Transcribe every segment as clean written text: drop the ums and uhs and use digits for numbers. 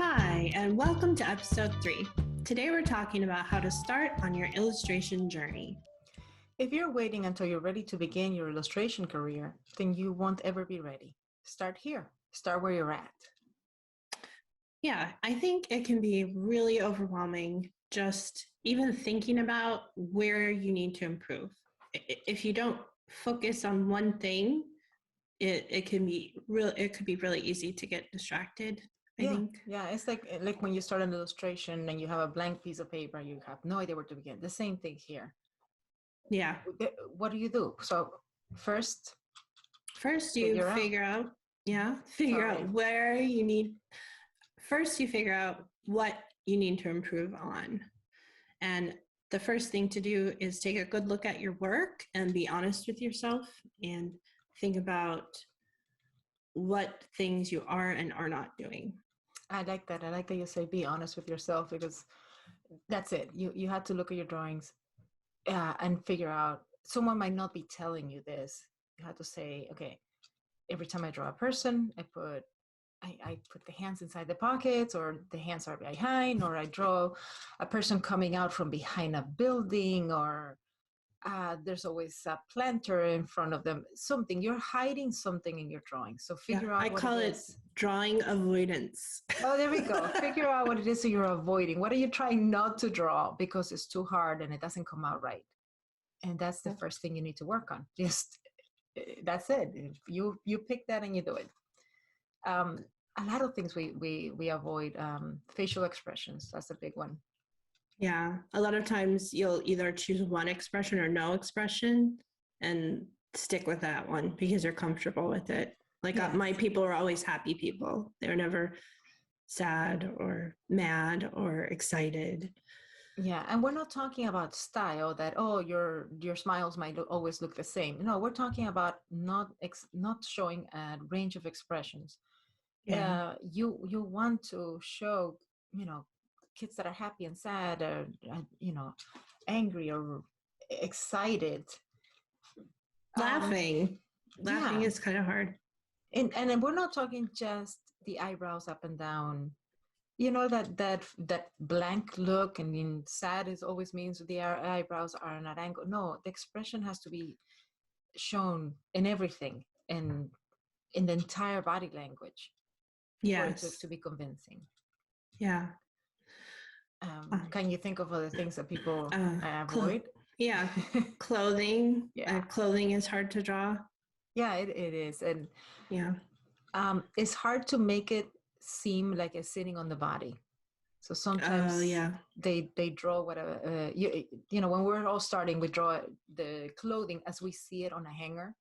Hi, and welcome to episode 3. Today we're talking about how to start on your illustration journey. If you're waiting until you're ready to begin your illustration career, then you won't ever be ready. Start here. Start where you're at. Yeah, I think it can be really overwhelming just even thinking about where you need to improve. If you don't focus on one thing, it can be really easy to get distracted. I think. Yeah. It's like when you start an illustration and you have a blank piece of paper, you have no idea where to begin. The same thing here. Yeah. What do you do? So first you figure out where you need. First, you figure out what you need to improve on. And the first thing to do is take a good look at your work and be honest with yourself and think about what things you are and are not doing. I like that. I like that you say be honest with yourself, because that's it. You have to look at your drawings and figure out, someone might not be telling you this. You have to say, okay, every time I draw a person, I put the hands inside the pockets, or the hands are behind, or I draw a person coming out from behind a building, or there's always a planter in front of them. Something, you're hiding something in your drawing. So figure out I what call it it is. Drawing avoidance. Oh, there we go. Figure out what it is that you're avoiding. What are you trying not to draw because it's too hard and it doesn't come out right? And that's the first thing you need to work on. Just that's it. You pick that and you do it. A lot of things we avoid. Facial expressions, that's a big one. Yeah, a lot of times you'll either choose one expression or no expression and stick with that one because you're comfortable with it. Like my people are always happy people. They're never sad or mad or excited. Yeah, and we're not talking about style, that your smiles might always look the same. No, we're talking about not showing a range of expressions. Yeah, you want to show, kids that are happy and sad, or angry or excited. Laughing is kind of hard. And then we're not talking just the eyebrows up and down. You know, that blank look, and then sad is always means the eyebrows are at an angle. No, the expression has to be shown in everything, and in the entire body language. Yes. For it to be convincing. Yeah. Can you think of other things that people avoid? Clothing. Yeah. Clothing is hard to draw. Yeah, it is. And yeah, it's hard to make it seem like it's sitting on the body. So sometimes they draw whatever, when we're all starting, we draw the clothing as we see it on a hanger,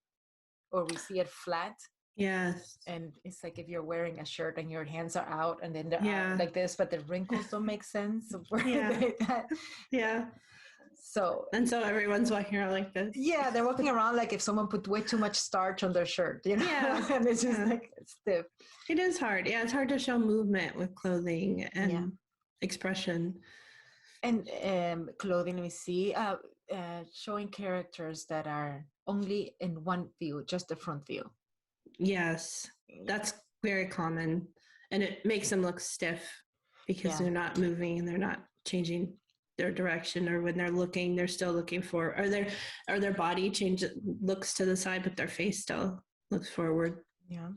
or we see it flat. Yes. And it's like if you're wearing a shirt and your hands are out, and then they're out like this, but the wrinkles don't make sense. Yeah. So everyone's walking around like this. Yeah, they're walking around like if someone put way too much starch on their shirt, Yeah. And it's just like stiff. It is hard. Yeah, it's hard to show movement with clothing and expression. And clothing, let me see. Showing characters that are only in one view, just the front view. Yes, that's very common, and it makes them look stiff because they're not moving and they're not changing their direction, or when they're looking, they're still looking for, or their body looks to the side, but their face still looks forward. Yeah.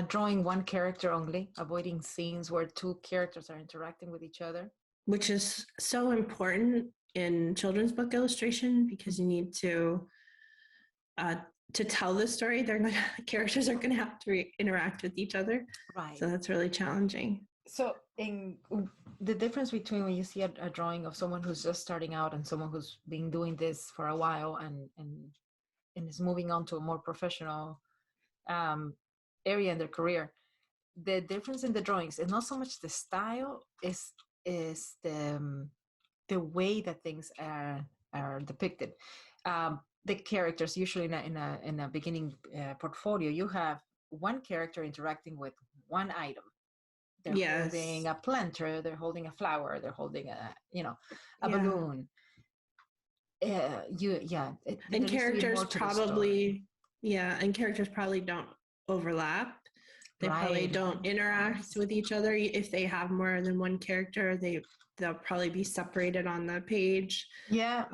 Drawing one character only, avoiding scenes where two characters are interacting with each other. Which is so important in children's book illustration, because you need to tell the story, characters are going to have to interact with each other. Right. So that's really challenging. So in the difference between when you see a drawing of someone who's just starting out and someone who's been doing this for a while and is moving on to a more professional area in their career, the difference in the drawings is not so much the style, is the way that things are depicted. The characters, usually in a beginning portfolio, you have one character interacting with one item. They're holding a planter, they're holding a flower, they're holding a balloon. And characters probably don't overlap, They probably don't interact with each other. If they have more than one character, they'll probably be separated on the page. Yeah.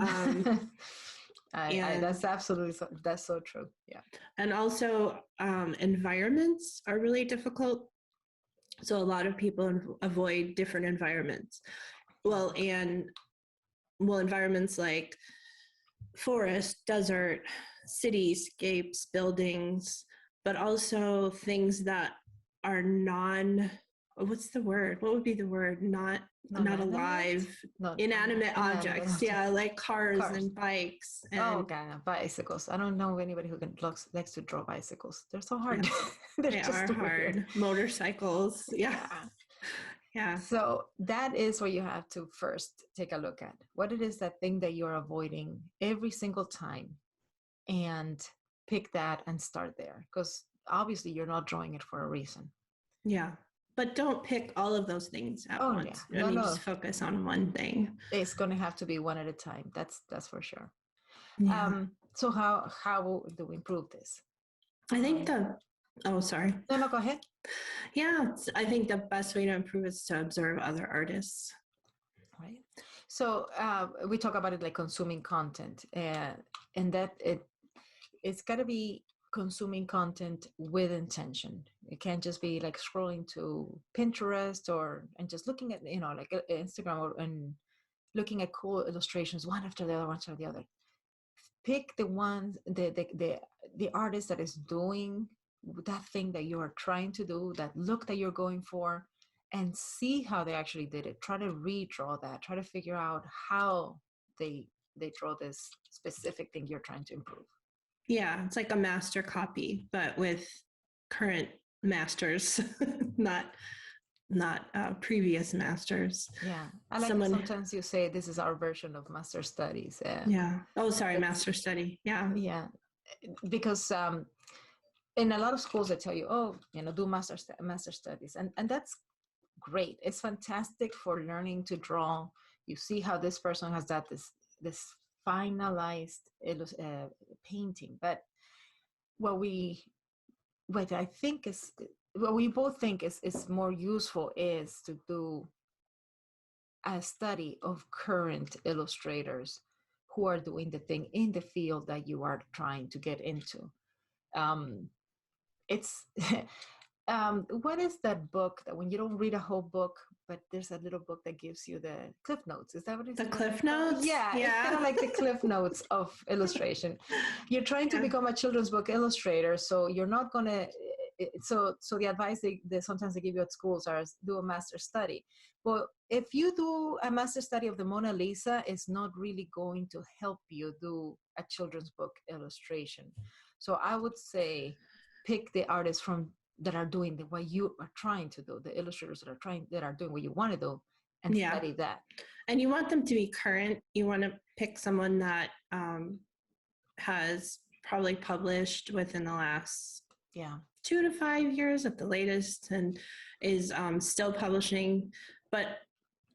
That's absolutely that's so true. Yeah. And also environments are really difficult. So a lot of people avoid different environments. Well, environments like forest, desert, cityscapes, buildings, but also things that are what's the word? What would be the word? Not alive, inanimate objects. Yeah, like cars and bikes. And bicycles. I don't know anybody who likes to draw bicycles. They're so hard. They are hard. Motorcycles. Yeah. Yeah. So that is what you have to first take a look at. What it is, that thing that you're avoiding every single time, and pick that and start there, because obviously you're not drawing it for a reason. Yeah. But don't pick all of those things at once. Yeah. Just focus on one thing. It's going to have to be one at a time. That's for sure. Yeah. So how do we improve this? I think sorry. No, go ahead. Yeah, I think the best way to improve is to observe other artists. Right. So we talk about it like consuming content, and that it's got to be consuming content with intention. It can't just be like scrolling to Pinterest and just looking at like Instagram and looking at cool illustrations one after the other. Pick the ones, the artist that is doing that thing that you are trying to do, that look that you're going for, and see how they actually did it. Try to redraw that. Try to figure out how they draw this specific thing you're trying to improve. Yeah, it's like a master copy, but with current masters, not previous masters. Yeah, I like sometimes you say this is our version of master studies. Yeah. Oh, sorry, master study. Yeah. Yeah, because in a lot of schools they tell you, do master studies, and that's great. It's fantastic for learning to draw. You see how this person has done this finalized painting, but what we both think is more useful is to do a study of current illustrators who are doing the thing in the field that you are trying to get into. It's what is that book that when you don't read a whole book, but there's a little book that gives you the cliff notes? Is that what it's the cliff notes? Yeah, it's kind of like the cliff notes of illustration. You're trying to become a children's book illustrator, so you're not gonna. So the advice they sometimes they give you at schools are do a master study. Well, if you do a master study of the Mona Lisa, it's not really going to help you do a children's book illustration. So I would say pick the artists that are doing what you are trying to do, the illustrators that are doing what you want to do, and study that. And you want them to be current. You want to pick someone that has probably published within the last 2 to 5 years at the latest, and is still publishing. But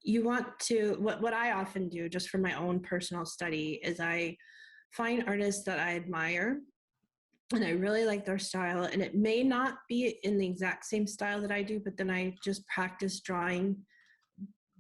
you want to, what I often do just for my own personal study is I find artists that I admire and I really like their style, and it may not be in the exact same style that I do, but then I just practice drawing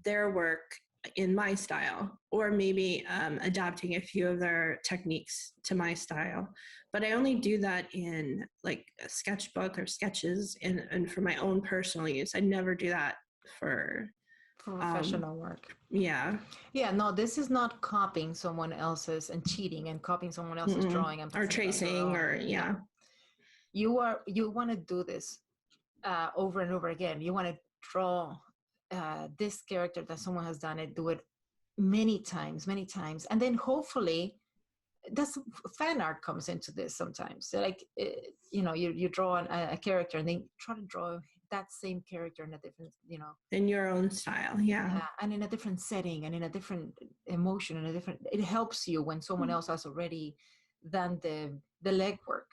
their work in my style, or maybe adapting a few of their techniques to my style. But I only do that in like a sketchbook or sketches and for my own personal use. I never do that for professional work. Yeah. No, this is not copying someone else's and cheating and copying someone else's drawing or tracing or You want to do this over and over again. You want to draw this character that someone has done it, do it many times, and then hopefully that's fan art comes into this sometimes. So like you draw a character and then try to draw that same character in a different in your own style, and in a different setting and in a different emotion and it helps you when someone else has already done the legwork.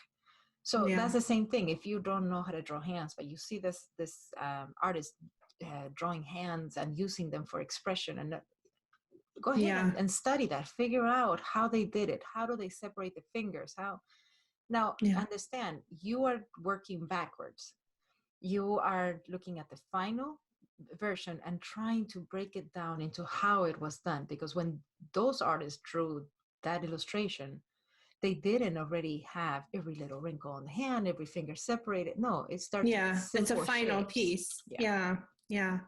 So that's the same thing. If you don't know how to draw hands, but you see this artist drawing hands and using them for expression, and go ahead and study that. Figure out how they did it. How do they separate the fingers? Understand, you are working backwards. you are looking at the final version and trying to break it down into how it was done. Because when those artists drew that illustration, they didn't already have every little wrinkle on the hand, every finger separated. No, it starts with it's a simple final shapes. piece. Yeah.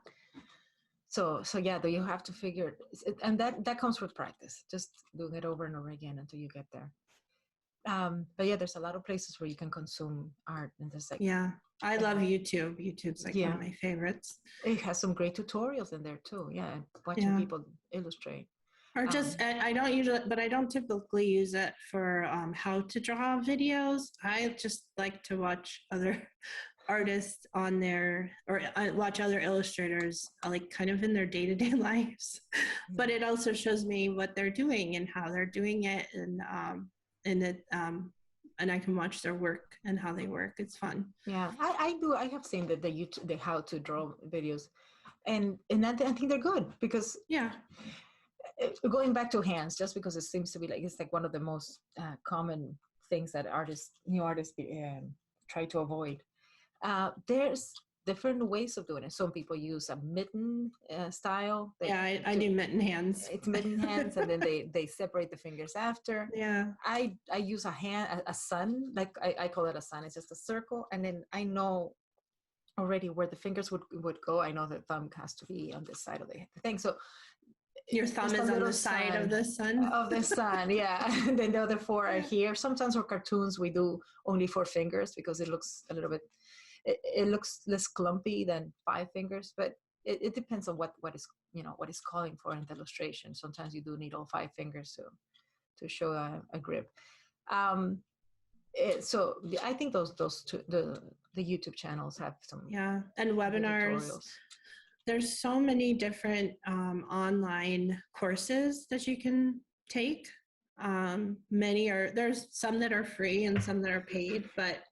So yeah, though you have to figure it, and that comes with practice, just doing it over and over again until you get there. But yeah, there's a lot of places where you can consume art, and there's like, I love YouTube. YouTube's like one of my favorites. It has some great tutorials in there too. Yeah, watching people illustrate. Or just I don't use it, but I don't typically use it for how to draw videos. I just like to watch other artists on there, or watch other illustrators like kind of in their day-to-day lives. But it also shows me what they're doing and how they're doing it, and I can watch their work and how they work. It's fun. Yeah, I do. I have seen the how to draw videos, and I think they're good because going back to hands, just because it seems to be like it's like one of the most common things that new artists try to avoid. There's different ways of doing it. Some people use a mitten style. I do mitten hands. It's mitten hands, and then they separate the fingers after. I use a sun, like I call it a sun. It's just a circle, and then I know already where the fingers would go. I know the thumb has to be on this side of the thing. So your thumb is on the side of the sun? Of the sun, yeah. And then the other four are here. Sometimes for cartoons, we do only 4 fingers because it looks a little bit, it looks less clumpy than 5 fingers, but it depends on what is calling for in the illustration. Sometimes you do need all 5 fingers to show a grip. So I think those two, the YouTube channels have some and webinars. There's so many different online courses that you can take. There's some that are free and some that are paid, but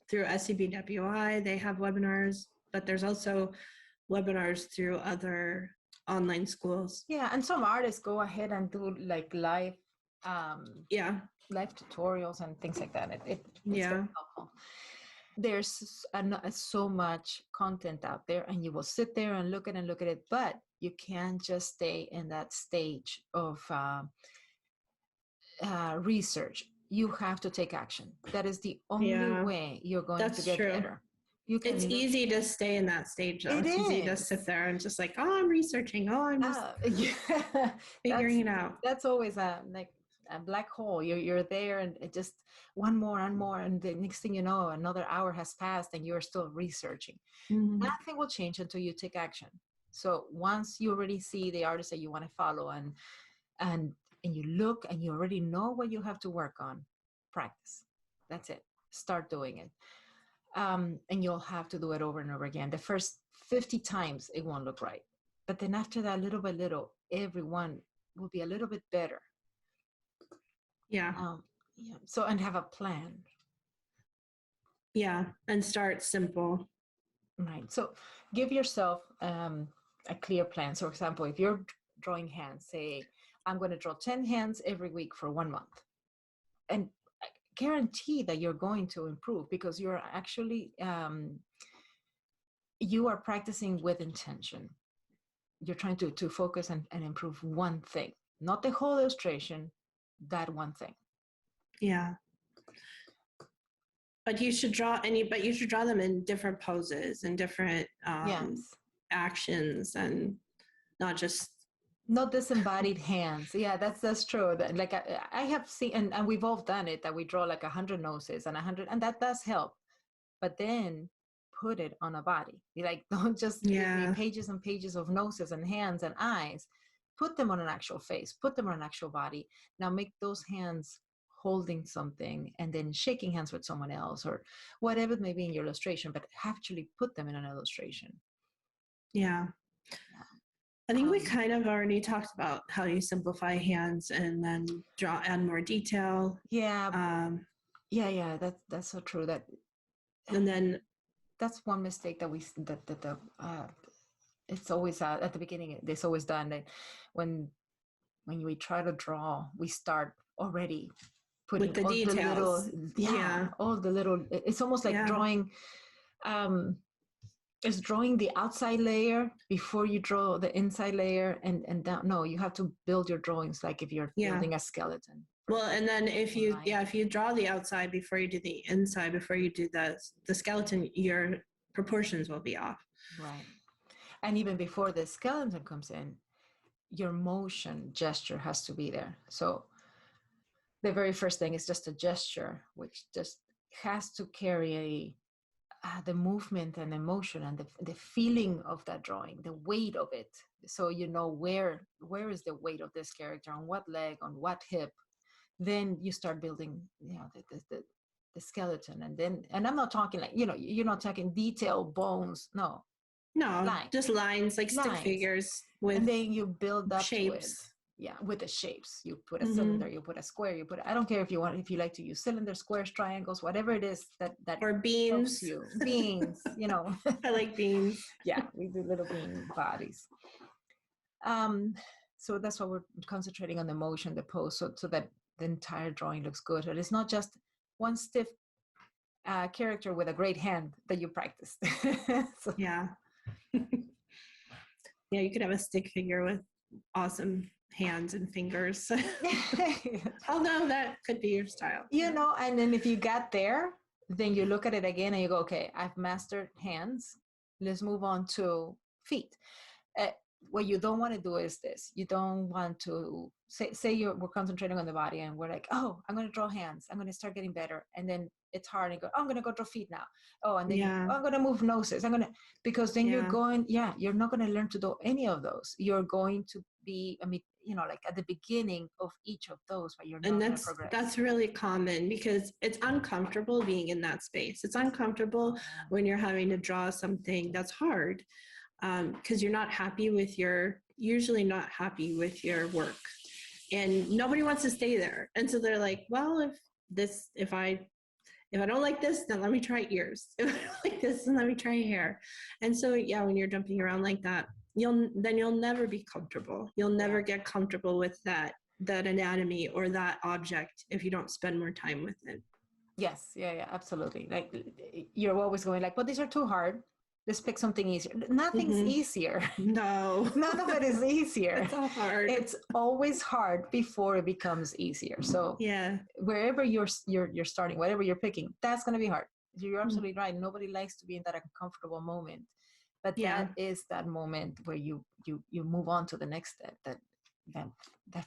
through SCBWI, they have webinars, but there's also webinars through other online schools. Yeah, and some artists go ahead and do like live tutorials and things like that. It's very helpful. There's so much content out there, and you will sit there and look at it, but you can't just stay in that stage of research. You have to take action. That is the only way you're going to get better. It's easy to stay in that stage, though. It's easy to sit there and just like, I'm researching. I'm just figuring it out. That's always a black hole. You're there, and it just one more, and the next thing you know, another hour has passed, and you're still researching. Nothing will change until you take action. So once you already see the artist that you want to follow, and you look, and you already know what you have to work on, practice. That's it. Start doing it. And you'll have to do it over and over again. The first 50 times, it won't look right. But then after that, little by little, everyone will be a little bit better. So, and have a plan. And start simple. Right. So give yourself a clear plan. So, for example, if you're drawing hands, say, I'm going to draw 10 hands every week for 1 month. And I guarantee that you're going to improve because you're actually, you are practicing with intention. You're trying to focus and improve one thing, not the whole illustration, that one thing. But you should draw them in different poses and different actions, and not disembodied hands. Yeah, that's true. Like I have seen, and we've all done it, that we draw like 100 noses and 100, and that does help. But then put it on a body. Like, don't just give me pages and pages of noses and hands and eyes. Put them on an actual face. Put them on an actual body. Now make those hands holding something, and then shaking hands with someone else, or whatever it may be in your illustration, but actually put them in an illustration. I think we kind of already talked about how you simplify hands and then add more detail. That's so true. And then that's one mistake that it's always at the beginning. It's always done that when we try to draw, we start already putting with the details. All the little. It's almost like drawing is drawing the outside layer before you draw the inside layer and down. No, you have to build your drawings like if you're building a skeleton. Well, and then if you draw the outside before you do the inside, before you do the skeleton, your proportions will be off. Right. And even before the skeleton comes in, your motion gesture has to be there. So the very first thing is just a gesture, which just has to carry the movement and emotion and the feeling of that drawing, the weight of it. So you know where is the weight of this character, on what leg, on what hip. Then you start building, the skeleton, and I'm not talking like, you're not talking detailed bones. No, lines. Just lines, like stick figures with, and then you build up shapes. With the shapes. You put a cylinder, you put a square, I don't care if you like to use cylinders, squares, triangles, whatever it is that or beans. Beans, I like beans. Yeah, we do little bean bodies. So that's why we're concentrating on the motion, the pose, so that the entire drawing looks good. And it's not just one stiff character with a great hand that you practiced. Yeah. Yeah, you could have a stick figure with awesome hands and fingers. Although that could be your style. And then if you got there, then you look at it again and you go, okay, I've mastered hands. Let's move on to feet. What you don't want to do is this. You don't want to say we're concentrating on the body and we're like, oh, I'm going to draw hands. I'm going to start getting better. And then it's hard and go, oh, I'm going to go draw feet now. Oh, and then I'm going to move noses. Because then you're going, you're not going to learn to do any of those. You're going to be, like at the beginning of each of those, but you're not going to progress. That's really common because it's uncomfortable being in that space. It's uncomfortable when you're having to draw something that's hard. Because you're usually not happy with your work, and nobody wants to stay there. And so they're like, well, if I don't like this, then let me try ears. If I don't like this, then let me try hair. And so, when you're jumping around like that, you'll never be comfortable. You'll never get comfortable with that anatomy or that object if you don't spend more time with it. Yes. Yeah, absolutely. Like you're always going like, well, these are too hard. Let's pick something easier. Nothing's easier. No. None of it is easier. It's all hard. It's always hard before it becomes easier. So wherever you're starting, whatever you're picking, that's going to be hard. You're absolutely right. Nobody likes to be in that uncomfortable moment. But that is that moment where you move on to the next step that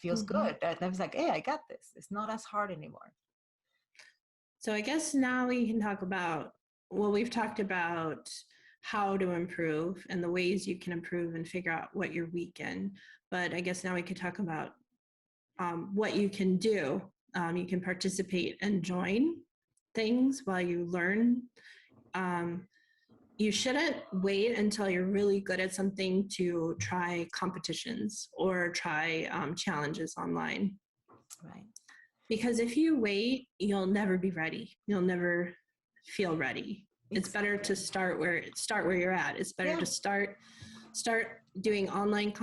feels good. That's like, hey, I got this. It's not as hard anymore. So I guess now we can talk about, we've talked about how to improve and the ways you can improve and figure out what you're weak in. But I guess now we could talk about what you can do. You can participate and join things while you learn. You shouldn't wait until you're really good at something to try competitions or try challenges online. Right. Because if you wait, you'll never be ready. You'll never feel ready. It's better to start where you're at. It's better to start doing online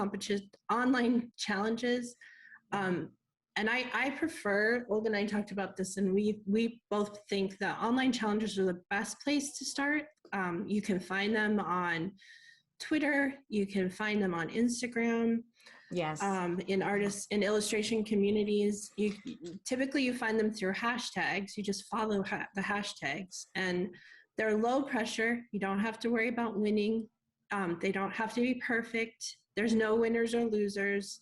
challenges. And I prefer, Olga and I talked about this, and we both think that online challenges are the best place to start. You can find them on Twitter. You can find them on Instagram. Yes. In illustration communities, you find them through hashtags. You just follow the hashtags, and they're low pressure. You don't have to worry about winning. They don't have to be perfect. There's no winners or losers.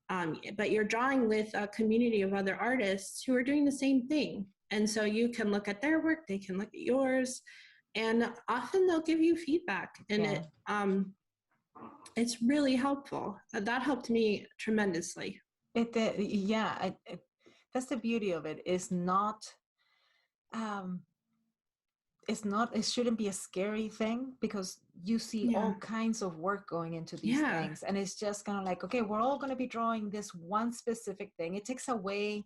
But you're drawing with a community of other artists who are doing the same thing. And so you can look at their work, they can look at yours, and often they'll give you feedback. And it's really helpful. That helped me tremendously. That's the beauty of it. It shouldn't be a scary thing because you see all kinds of work going into these things. And it's just kind of like, okay, we're all going to be drawing this one specific thing. It takes away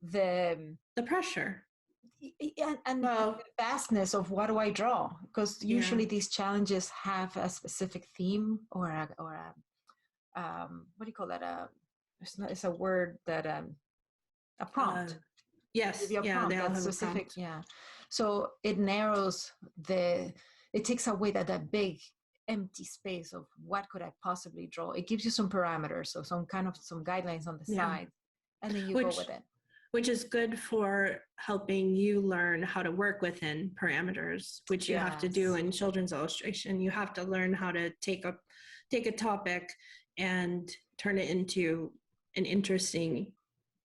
the pressure and the vastness of what do I draw? Because usually these challenges have a specific theme or a what do you call that? It's a word that a prompt. Yes. Prompt, that's specific. Yeah. So it narrows the it takes away that big empty space of what could I possibly draw. It gives you some parameters, so some guidelines on the side, and then you go with it. Which is good for helping you learn how to work within parameters, which you have to do in children's illustration. You have to learn how to take a topic and turn it into an interesting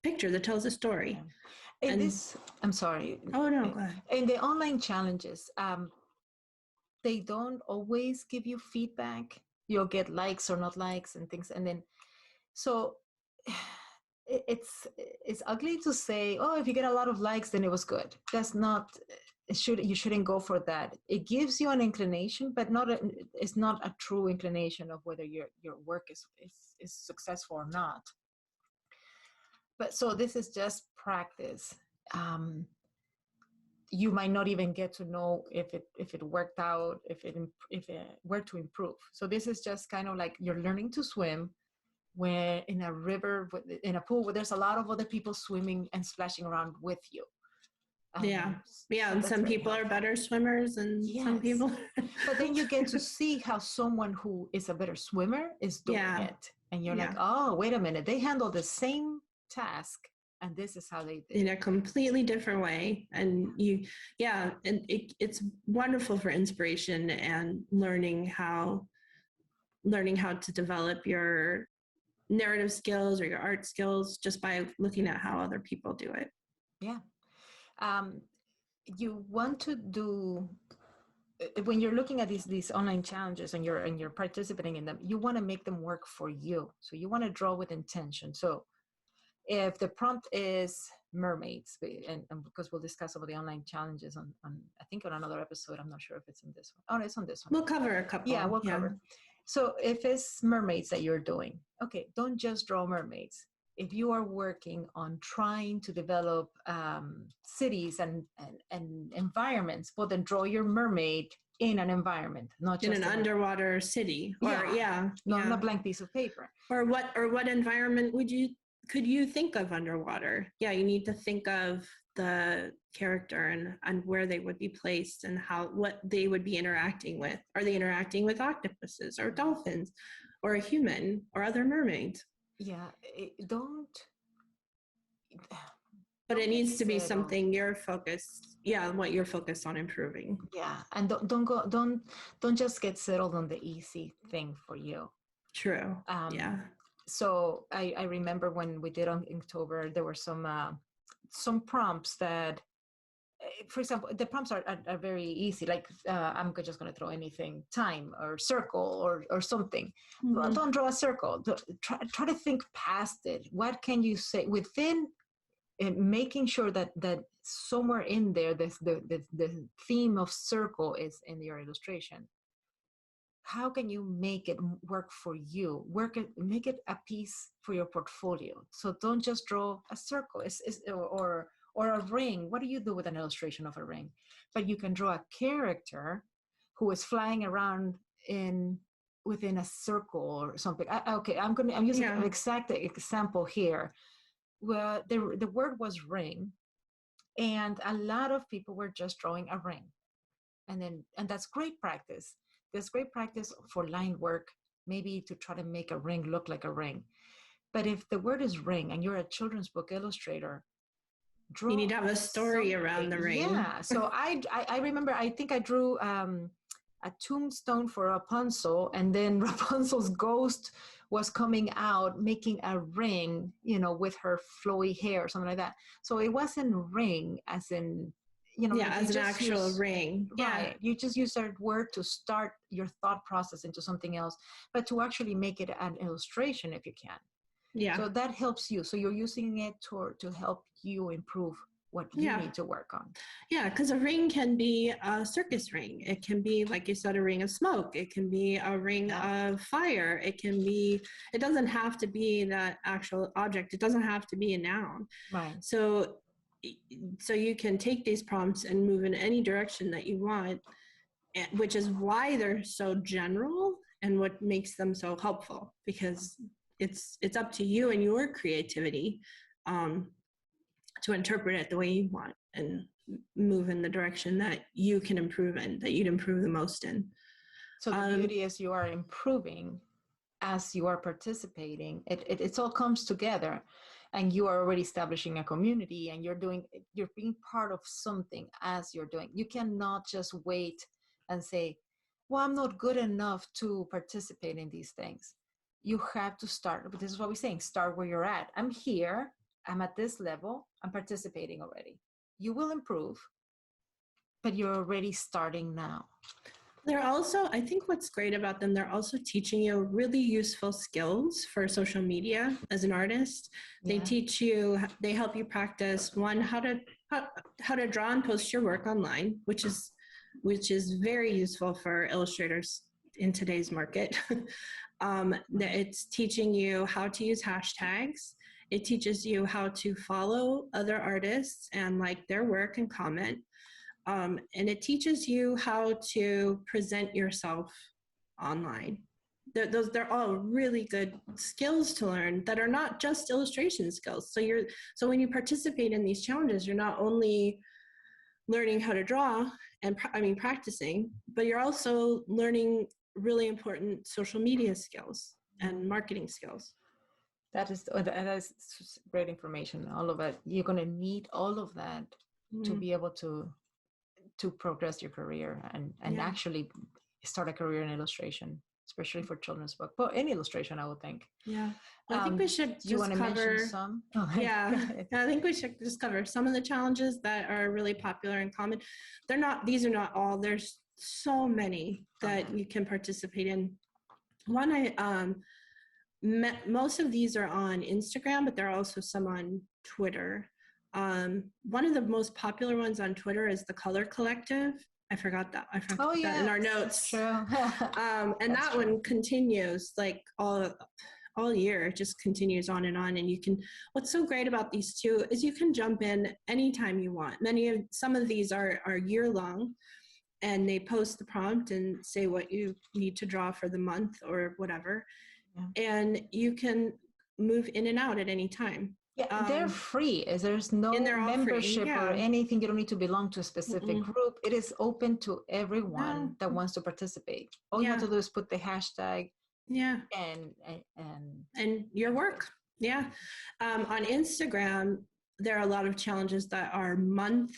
picture that tells a story. I'm sorry. Oh no, go ahead. In the online challenges, they don't always give you feedback. You'll get likes or not likes and things, and then so it's ugly to say, oh, if you get a lot of likes, then it was good. That's not. You shouldn't go for that. It gives you an inclination, but it's not a true inclination of whether your work is successful or not. But so this is just practice. You might not even get to know if it worked out, if it were to improve. So this is just kind of like you're learning to swim when in a river, in a pool where there's a lot of other people swimming and splashing around with you. And some people are better swimmers and some people. But then you get to see how someone who is a better swimmer is doing it. And you're like, oh, wait a minute. They handle the same task and this is how they did in a completely different way. And it's wonderful for inspiration and learning how to develop your narrative skills or your art skills just by looking at how other people do it. You want to do, when you're looking at these online challenges and you're participating in them, you want to make them work for you. So you want to draw with intention. So if the prompt is mermaids, and because we'll discuss some of the online challenges on I think on another episode, I'm not sure if it's in this one. Oh, it's on this one. We'll cover a couple. Yeah, we'll cover. So if it's mermaids that you're doing, okay, don't just draw mermaids. If you are working on trying to develop cities and environments, well, then draw your mermaid in an environment, not just in an underwater city, or not on a blank piece of paper. Or what environment could you think of underwater? Yeah, you need to think of the character and where they would be placed and what they would be interacting with. Are they interacting with octopuses or dolphins or a human or other mermaids? But it needs to be something you're focused, what you're focused on improving. And don't just get settled on the easy thing for you. True. So I remember when we did on Inktober, there were some prompts that, for example, the prompts are very easy. Like I'm just going to throw anything, time or circle or something. Mm-hmm. Don't draw a circle. Try to think past it. What can you say within making sure that somewhere in there, the theme of circle is in your illustration. How can you make it work for you? Make it a piece for your portfolio. So don't just draw a circle or a ring. What do you do with an illustration of a ring? But you can draw a character who is flying around within a circle or something. I'm using an exact example here. Where the word was ring, and a lot of people were just drawing a ring, and that's great practice. There's great practice for line work, maybe to try to make a ring look like a ring. But if the word is ring and you're a children's book illustrator, you need to have a story around the ring. Yeah. So I remember, I think I drew a tombstone for Rapunzel, and then Rapunzel's ghost was coming out making a ring, with her flowy hair or something like that. So it wasn't ring as in, as an actual ring. Right. You just use that word to start your thought process into something else, but to actually make it an illustration if you can. Yeah. So that helps you. So you're using it to help you improve what you need to work on. Yeah, because a ring can be a circus ring. It can be, like you said, a ring of smoke. It can be a ring of fire. It doesn't have to be that actual object. It doesn't have to be a noun. Right. So you can take these prompts and move in any direction that you want, which is why they're so general and what makes them so helpful, because it's up to you and your creativity to interpret it the way you want. And move in the direction that you can improve in, that you'd improve the most in. So the beauty is you are improving as you are participating. It all comes together, and you are already establishing a community, and you're being part of something as you're doing. You cannot just wait and say, well, I'm not good enough to participate in these things. You have to start. But this is what we're saying. Start where you're at. I'm here. I'm at this level. I'm participating already. You will improve, but you're already starting now. They're also, I think what's great about them, they're also teaching you really useful skills for social media as an artist. They teach you, they help you practice, one, how to draw and post your work online, which is very useful for illustrators in today's market. It's teaching you how to use hashtags. It teaches you how to follow other artists and like their work and comment. And it teaches you how to present yourself online. They're all really good skills to learn that are not just illustration skills. So when you participate in these challenges, you're not only learning how to draw and practicing, but you're also learning really important social media skills and marketing skills. That is great information. All of it. You're going to need all of that to be able to progress your career and actually start a career in illustration, especially for children's book, but any illustration, I would think. Yeah. I think we should just cover some. Oh, I think we should just cover some of the challenges that are really popular and common. These are not all. There's so many that you can participate in. Most of these are on Instagram, but there are also some on Twitter. One of the most popular ones on Twitter is the Color Collective. I forgot that in our notes. True. And that one continues like all year. It just continues on. And what's so great about these two is you can jump in anytime you want. Some of these are year long, and they post the prompt and say what you need to draw for the month or whatever. Yeah. And you can move in and out at any time. Yeah, they're free. There's no membership or anything. You don't need to belong to a specific group. It is open to everyone that wants to participate. All you have to do is put the hashtag and your work. Yeah. On Instagram, there are a lot of challenges that are month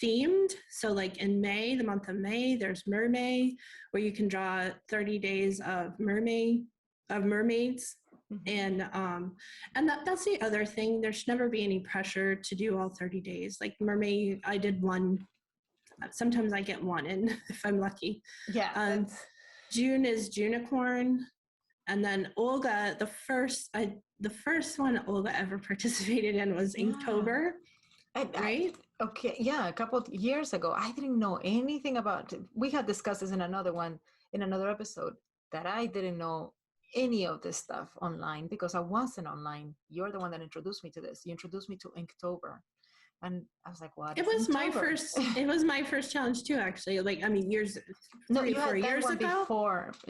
themed. So like in May, the month of May, there's Mermaid, where you can draw 30 days of mermaids. And that's the other thing. There should never be any pressure to do all 30 days. Like Mermaid, I did one. Sometimes I get one in if I'm lucky. Yeah. June is Junicorn. And then Olga, the first one Olga ever participated in was Inktober. Right? Okay. Yeah. A couple of years ago, I didn't know anything about it. We had discussed this in another episode, that I didn't know any of this stuff online because I wasn't online. You're the one that introduced me to this. You introduced me to Inktober, and I was like, "What?" It was my first. It was my first challenge too, actually. Like, I mean, 4 years ago.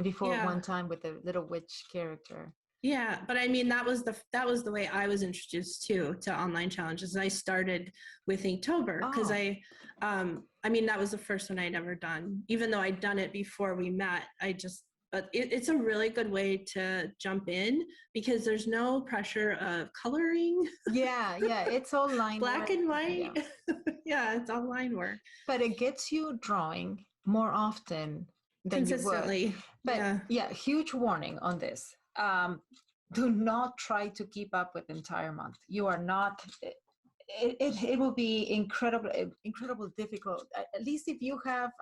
Before one time with the little witch character. Yeah, but I mean, that was the way I was introduced to online challenges. I started with Inktober because that was the first one I'd ever done. Even though I'd done it before we met, but it's a really good way to jump in because there's no pressure of coloring. Yeah, it's all line black work. And white. Yeah, it's all line work. But it gets you drawing more often than consistently. You would. But huge warning on this. Do not try to keep up with the entire month. You are not. It will be incredibly difficult. At least if you have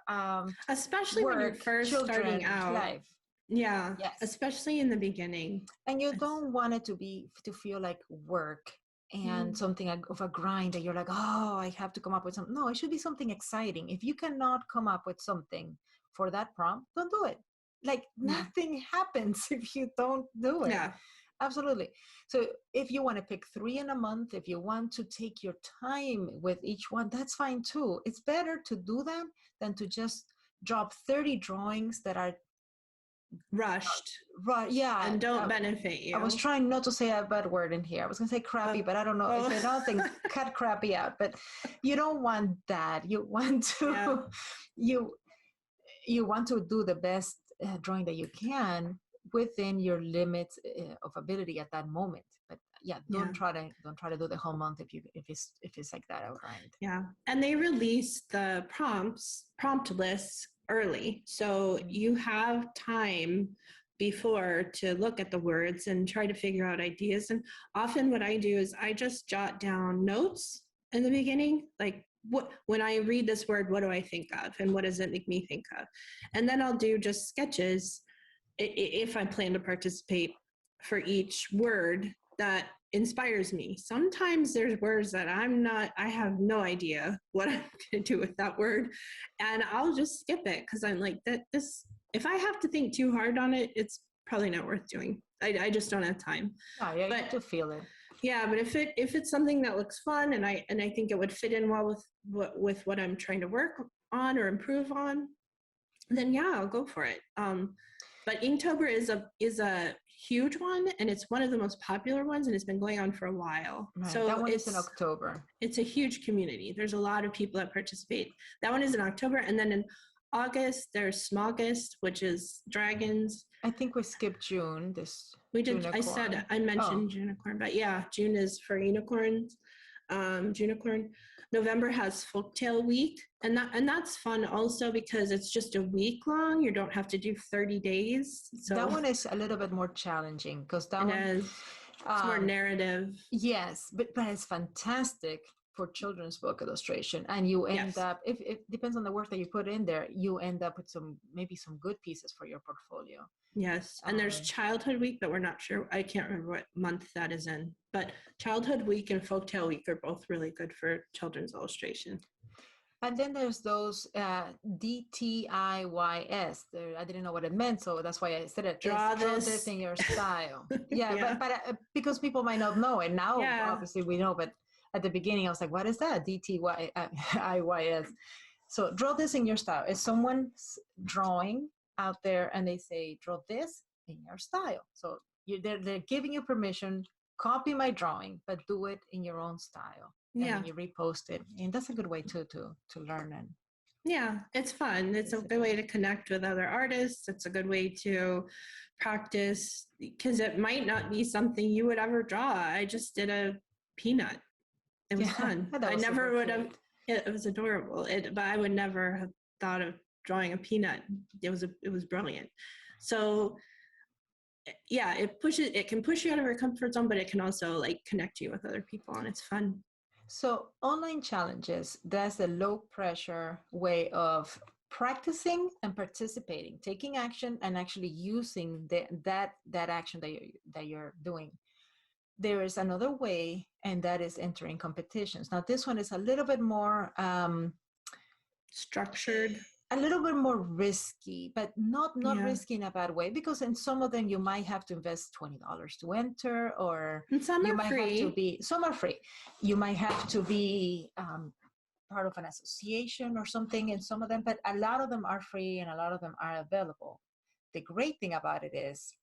especially when you're first starting out. Life. Yeah, yes. Especially in the beginning. And you don't want it to feel like work and something of a grind that you're like, oh, I have to come up with something. No, it should be something exciting. If you cannot come up with something for that prompt, don't do it. Like nothing happens if you don't do it. Yeah. Absolutely. So if you want to pick 3 in a month, if you want to take your time with each one, that's fine too. It's better to do that than to just drop 30 drawings that are rushed, right, yeah, and don't benefit you. I was trying not to say a bad word in here. I was going to say crappy, but I don't know. If I don't think cut crappy out, but you don't want that. You want to, you want to do the best drawing that you can within your limits of ability at that moment. But don't try to do the whole month if it's like that outright. Yeah, and they release the prompt lists early, so you have time before to look at the words and try to figure out ideas. And often what I do is I just jot down notes in the beginning, like when I read this word, what do I think of and what does it make me think of? And then I'll do just sketches if I plan to participate for each word that inspires me. Sometimes there's words that I have no idea what I'm going to do with that word. And I'll just skip it because I'm like, if I have to think too hard on it, it's probably not worth doing. I just don't have time. Oh, yeah, you have to feel it. Yeah, but if it's something that looks fun and I think it would fit in well with what I'm trying to work on or improve on, then I'll go for it. But Inktober is a huge one, and it's one of the most popular ones, and it's been going on for a while. Right. So that one is in October. It's a huge community. There's a lot of people that participate. That one is in October, and then in August there's Smogust, which is dragons. I think we skipped June. We did. Junicorn. I mentioned Junicorn, but June is for unicorns. Junicorn. November has Folktale Week, and that's fun also because it's just a week long. You don't have to do 30 days. So that one is a little bit more challenging because it's more narrative. Yes, but it's fantastic for children's book illustration, and you end up, if it depends on the work that you put in there, you end up with maybe some good pieces for your portfolio. Yes, and there's Childhood Week, but we're not sure. I can't remember what month that is in. But Childhood Week and Folktale Week are both really good for children's illustration. And then there's those DTIYS. I didn't know what it meant, so that's why I said it. Draw this in your style. But because people might not know it now, obviously we know. But at the beginning, I was like, "What is that? DTIYS." So draw this in your style. It's someone's drawing out there, and they say, "Draw this in your style." So they're giving you permission. Copy my drawing, but do it in your own style. And you repost it, and that's a good way to learn. And it's fun. It's a good way to connect with other artists. It's a good way to practice because it might not be something you would ever draw. I just did a peanut. It was fun. I never would have. It was adorable. But I would never have thought of drawing a peanut. It was brilliant. So it can push you out of your comfort zone, but it can also like connect you with other people, and it's fun. So online challenges, that's a low pressure way of practicing and participating, taking action and actually using that action that you're doing. There is another way, and that is entering competitions. Now this one is a little bit more structured, a little bit more risky, but not risky in a bad way, because in some of them you might have to invest $20 to enter, or some are free. Some are free. You might have to be part of an association or something in some of them, but a lot of them are free and a lot of them are available. The great thing about it is,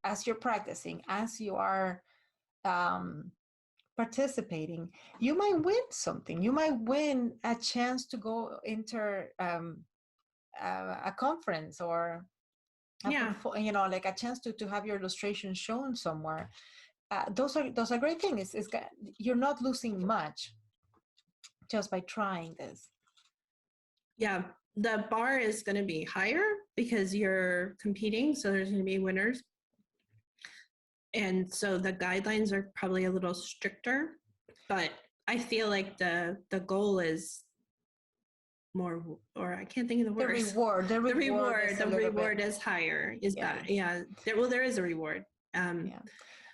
as you're practicing, as you are participating, you might win something. You might win a chance to go enter a conference, or like a chance to have your illustration shown somewhere. Those are great things. You're not losing much just by trying this. Yeah, the bar is going to be higher because you're competing, so there's going to be winners. And so the guidelines are probably a little stricter, but I feel like the goal is more, or I can't think of the word. The reward is higher, is better. Yeah. There is a reward. And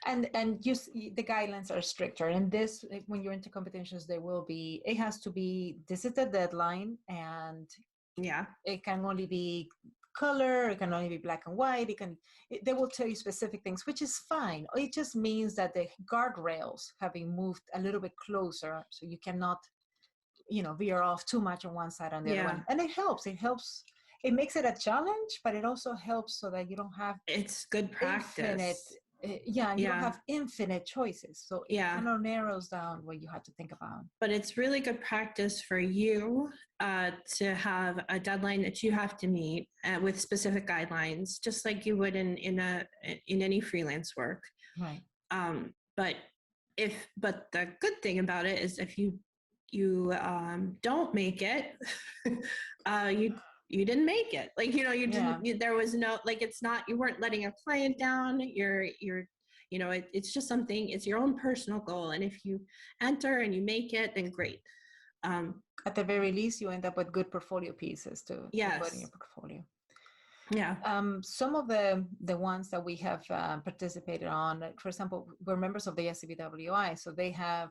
the guidelines are stricter. And this, when you're into competitions, it has to be, this is the deadline, and it can only be color, it can only be black and white, they will tell you specific things, which is fine. It just means that the guardrails have been moved a little bit closer, so you cannot veer off too much on one side and the other one. And it helps it makes it a challenge, but it also helps so that you don't have it's good practice. You don't have infinite choices. So it kind of narrows down what you have to think about. But it's really good practice for you to have a deadline that you have to meet with specific guidelines, just like you would in any freelance work. Right. But the good thing about it is if you don't make it, you didn't make it. Like, you know, you didn't, there was no, like, it's not, you weren't letting a client down. You're, you know, it's just something, it's your own personal goal. And if you enter and you make it, then great. At the very least, you end up with good portfolio pieces to put in your portfolio. Yeah. Some of the ones that we have participated on, for example, we're members of the SCBWI, so they have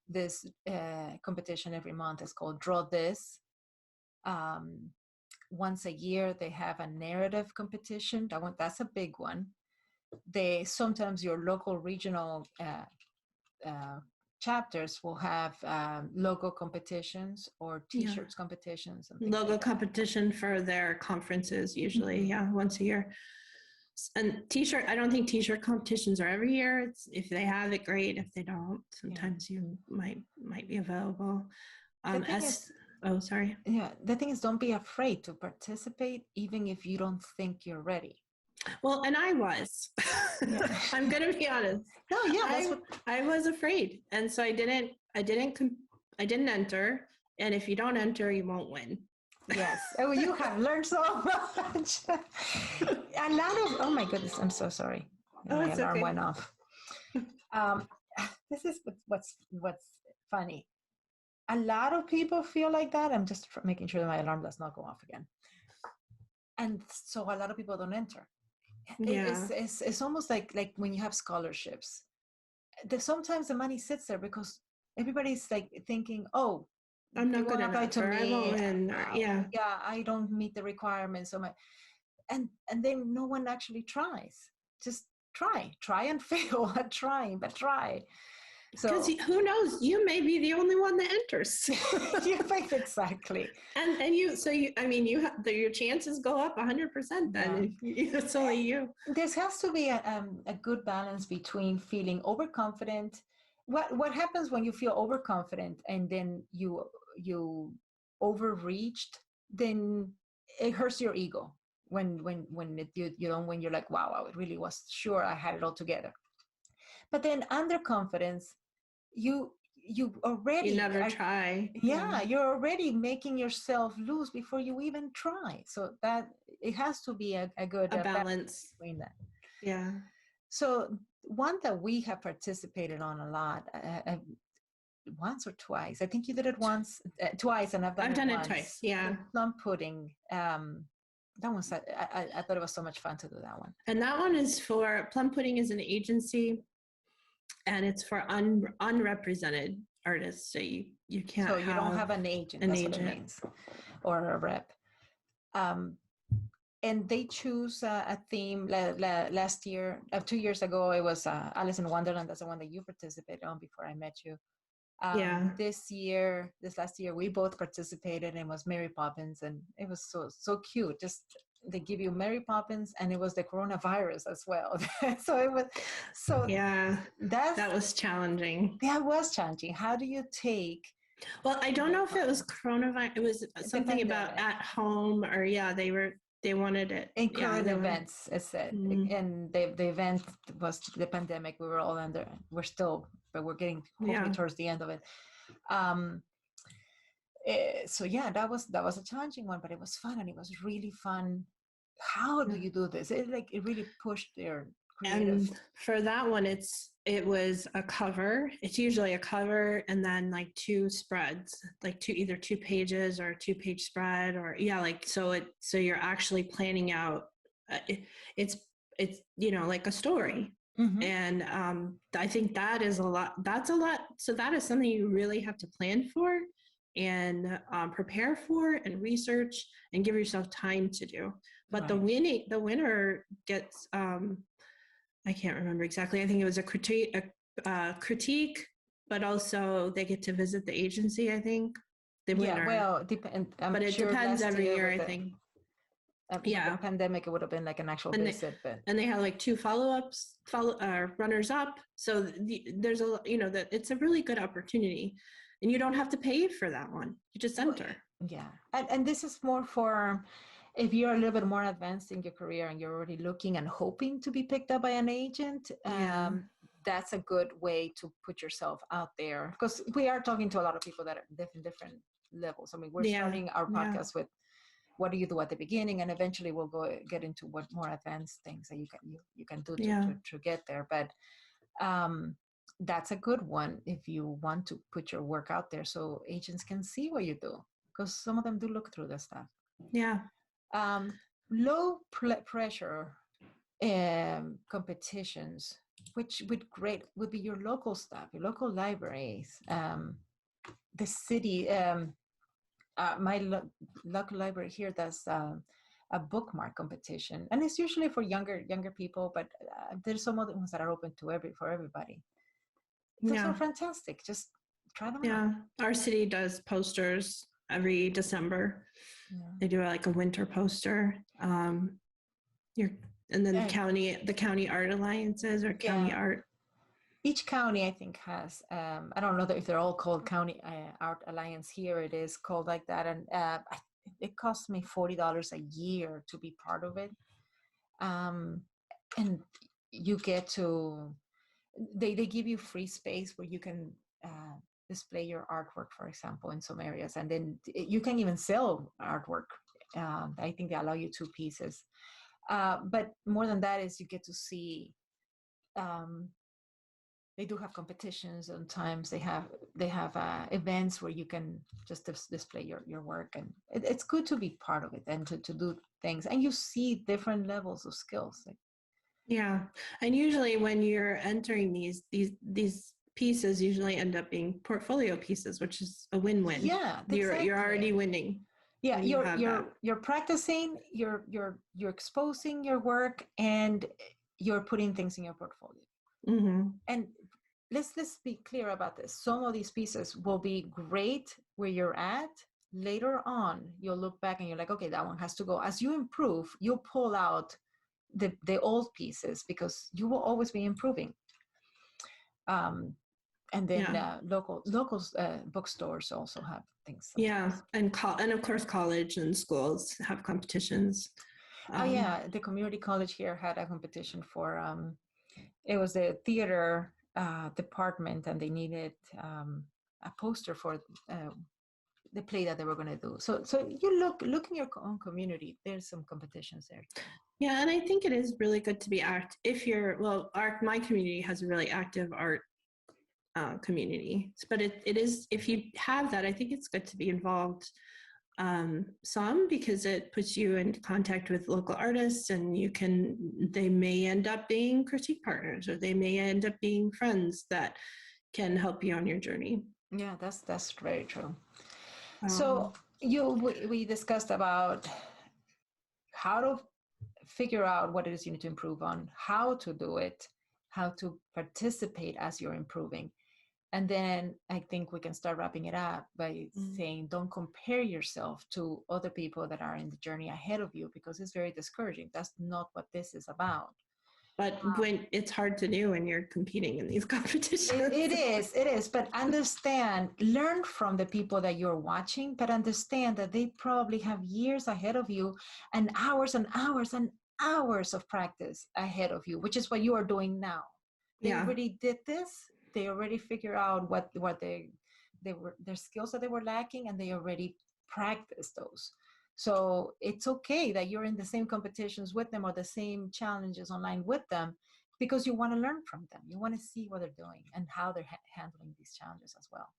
this competition every month. It's called Draw This. Once a year, they have a narrative competition. That's a big one. Sometimes your local regional chapters will have logo competitions or t-shirts competitions and logo competition for their conferences usually once a year. And t-shirt, I don't think t-shirt competitions are every year. It's if they have it, great. If they don't, sometimes you might be available. Sorry. Yeah, the thing is, don't be afraid to participate even if you don't think you're ready. Well, and I was. I'm going to be honest. No, yeah, I was afraid, and so I didn't enter. And if you don't enter, you won't win. Yes. Oh, you have learned so much. A lot of. Oh my goodness, I'm so sorry. My alarm went off. This is what's funny. A lot of people feel like that. I'm just making sure that my alarm does not go off again. And so a lot of people don't enter. Yeah. It's almost like when you have scholarships. Sometimes the money sits there because everybody's like thinking, oh, I'm not good enough, or I won't win, or I don't meet the requirements. So and then no one actually tries. Just try and fail at trying, but try. Because who knows, you may be the only one that enters. Exactly. And you have your chances go up 100% then if it's only you. This has to be a good balance between feeling overconfident. What happens when you feel overconfident and then you overreached, then it hurts your ego when you're like, wow, I really was sure I had it all together. But then underconfidence, you already never try. You're already making yourself lose before you even try. So that it has to be a good balance between that. Yeah. So one that we have participated on a lot, once or twice. I think you did it twice, and I've done it twice. Yeah. Plum pudding. That one, I thought it was so much fun to do that one. And that one is for Plum Pudding is an agency, and it's for unrepresented artists. So you can't. So you don't have an agent. That's what it means, or a rep. And they choose a theme. Last year, 2 years ago, it was Alice in Wonderland. That's the one that you participated on before I met you. This last year, we both participated, and it was Mary Poppins, and it was so cute. Just they give you Mary Poppins, and it was the coronavirus as well. So it was that was challenging. That was challenging. How do you take? Well, I don't know if it was coronavirus. It was something about at home, or they wanted it in current events. It said, and the event was the pandemic. We were all but we're getting hopefully towards the end of it. So that was a challenging one, but it was fun, and it was really fun. How do you do this? It really pushed their creative. And for that one, it was a cover. It's usually a cover and then like two spreads, like either 2 pages or a 2-page spread, or so you're actually planning out. It's like a story. Mm-hmm. And I think that is a lot. That's a lot. So that is something you really have to plan for and prepare for and research and give yourself time to do. But the winner gets, I can't remember exactly. I think it was a critique, but also they get to visit the agency, I think. The winner. But it depends every year, I think. Yeah. The pandemic, it would have been like an actual visit, but they have like 2 runners up. So there's that it's a really good opportunity, and you don't have to pay for that one. You just enter. Yeah, and this is more for if you're a little bit more advanced in your career and you're already looking and hoping to be picked up by an agent. That's a good way to put yourself out there, because we are talking to a lot of people that are different levels. I mean, we're starting our podcast with what do you do at the beginning, and eventually we'll get into what more advanced things that you can do to get there. But that's a good one if you want to put your work out there so agents can see what you do, because some of them do look through the stuff. Yeah. Low pressure competitions, which would be your local stuff, your local libraries, the city. My local library here does a bookmark competition, and it's usually for younger people, but there's some other ones that are open to everybody. Those are fantastic. Just try them out. Our city does posters every December. They do like a winter poster. And then the county art alliances or county art. Each county, I think, has, I don't know if they're all called County Art Alliance. Here it is called like that. And it costs me $40 a year to be part of it. And you get to, they give you free space where you can display your artwork, for example, in some areas. And then you can even sell artwork. I think they allow you 2 pieces. But more than that is you get to see, they do have competitions. Sometimes they have events where you can just display your work, and it's good to be part of it and to do things, and you see different levels of skills. And usually when you're entering these pieces usually end up being portfolio pieces, which is a win-win. Exactly. You're already winning. You're practicing, you're exposing your work, and you're putting things in your portfolio. And let's be clear about this. Some of these pieces will be great where you're at. Later on, you'll look back and you're like, okay, that one has to go. As you improve, you'll pull out the old pieces, because you will always be improving. And then local bookstores also have things. And of course college and schools have competitions. The community college here had a competition for it was the theater department, and they needed a poster for the play that they were going to do. So you look in your own community. There's some competitions there. And I think it is really good to be my community has a really active art community, but it is, if you have that, I think it's good to be involved some, because it puts you in contact with local artists, and they may end up being critique partners, or they may end up being friends that can help you on your journey. Yeah, that's very true. So we discussed about how to figure out what it is you need to improve on, how to do it, how to participate as you're improving. And then I think we can start wrapping it up by saying, don't compare yourself to other people that are in the journey ahead of you, because it's very discouraging. That's not what this is about. But when it's hard to do when you're competing in these competitions. It is. But learn from the people that you're watching, but understand that they probably have years ahead of you, and hours and hours and hours of practice ahead of you, which is what you are doing now. They already did this. They already figured out what their skills that they were lacking, and they already practiced those. So it's okay that you're in the same competitions with them, or the same challenges online with them, because you want to learn from them. You want to see what they're doing and how they're handling these challenges as well.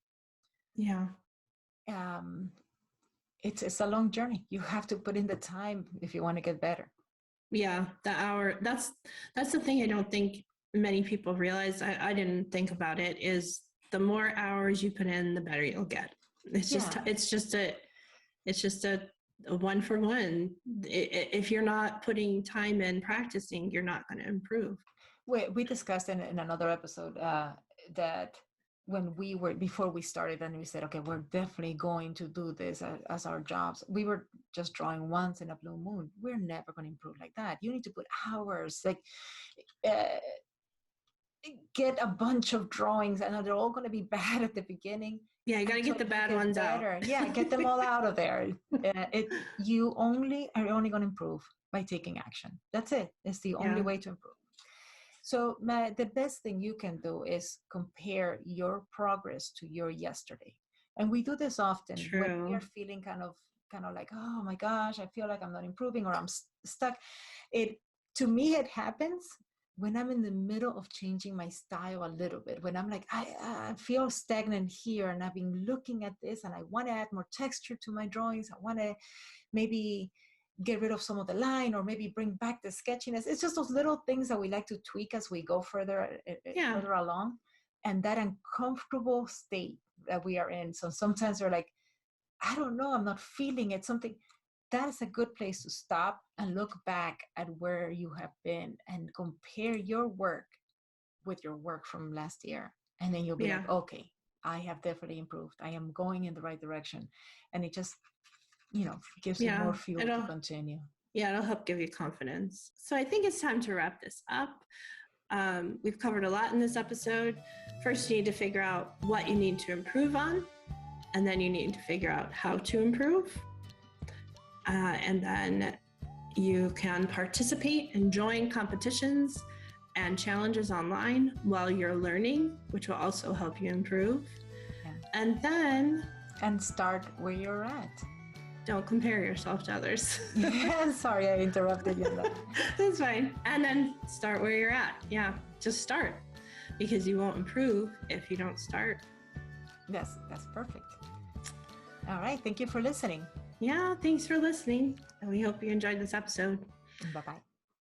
It's a long journey. You have to put in the time if you want to get better. The hour, that's the thing I don't think many people realize. I didn't think about it, is the more hours you put in, the better you'll get. It's just a 1-for-1. If you're not putting time in practicing, you're not going to improve. We discussed in another episode that when we were, before we started and we said, okay, we're definitely going to do this as our jobs, we were just drawing once in a blue moon. We're never going to improve like that. You need to put hours, like get a bunch of drawings, and they're all going to be bad at the beginning. Yeah, you got to get the bad ones better. out. Yeah, get them all out of there. You are only going to improve by taking action. That's it. It's the only way to improve. So the best thing you can do is compare your progress to your yesterday. And we do this often. True. When we are feeling kind of like, oh my gosh, I feel like I'm not improving, or I'm stuck. To me, it happens when I'm in the middle of changing my style a little bit, when I'm like, I feel stagnant here, and I've been looking at this, and I want to add more texture to my drawings. I want to maybe get rid of some of the line, or maybe bring back the sketchiness. It's just those little things that we like to tweak as we go further along. And that uncomfortable state that we are in. So sometimes we're like, I don't know, I'm not feeling it, something. That is a good place to stop and look back at where you have been and compare your work with your work from last year. And then you'll be like, okay, I have definitely improved. I am going in the right direction. And it just, gives you more fuel to continue. Yeah, it'll help give you confidence. So I think it's time to wrap this up. We've covered a lot in this episode. First, you need to figure out what you need to improve on. And then you need to figure out how to improve. And then you can participate and join competitions and challenges online while you're learning, which will also help you improve. Yeah. And start where you're at. Don't compare yourself to others. Sorry, I interrupted you. That's fine. And then start where you're at. Yeah, just start, because you won't improve if you don't start. Yes, that's perfect. All right. Thank you for listening. Yeah, thanks for listening. And we hope you enjoyed this episode. Bye-bye.